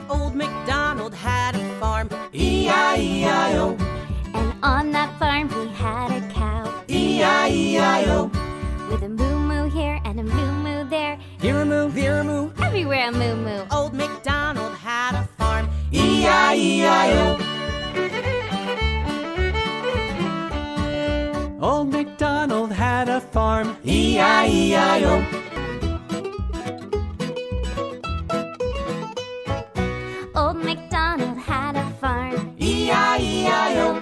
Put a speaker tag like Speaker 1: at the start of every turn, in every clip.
Speaker 1: Old MacDonald had a farm, E-I-E-I-O.
Speaker 2: And on that farm he had a cow,
Speaker 1: E-I-E-I-O.
Speaker 2: with a moo-moo here and a moo-moo there,
Speaker 1: Here a moo, there a moo.
Speaker 2: everywhere a moo-moo.
Speaker 1: Old MacDonald had a farm, E-I-E-I-O. Old MacDonald had a farm, E-I-E-I-O.
Speaker 2: Old MacDonald had a farm,
Speaker 1: E-I-E-I-O.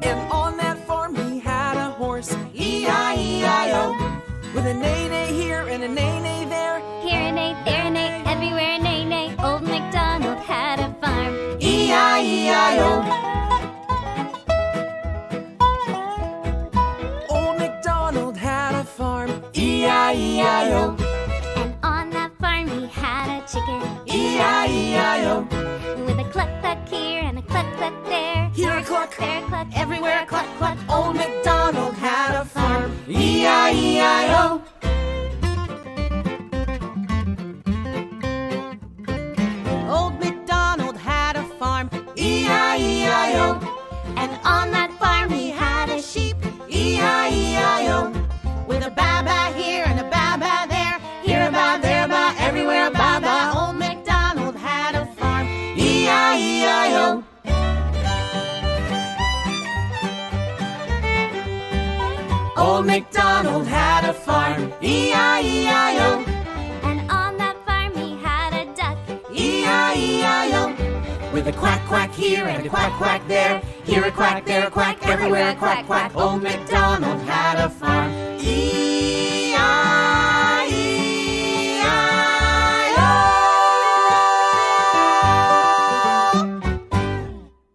Speaker 1: And on that farm he had a horse, E-I-E-I-O. With a neigh-neigh here and a neigh-neigh there,
Speaker 2: here a neigh, there a neigh, everywhere a neigh-neigh. Old MacDonald had a farm,
Speaker 1: E-I-E-I-O. Old MacDonald had a farm, E-I-E-I-O.
Speaker 2: and on that farm he had a chicken,
Speaker 1: E-I-E-I-O.
Speaker 2: with a cluck cluck here and a cluck cluck there,
Speaker 1: Here a cluck,
Speaker 2: there a cluck,
Speaker 1: everywhere a cluck cluck. Old MacDonald had a farm, E-I-E-I-O. Old MacDonald had a farm, E-I-E-I-O.
Speaker 2: and on that farm he had a sheep,
Speaker 1: E-I-E-I-O. With a ba-ba here and a ba-ba there, here a ba, there a ba, everywhere a ba-ba. Old MacDonald had a farm, E-I-E-I-O. Old MacDonald had a farm, E-I-E-I-O.
Speaker 2: and on that farm he had a duck,
Speaker 1: E-I-E-I-O. With a quack quack here and a quack quack there, here a quack, there a quack, everywhere a quack quack. Old MacDonald had a farm, E-I-E-I-O.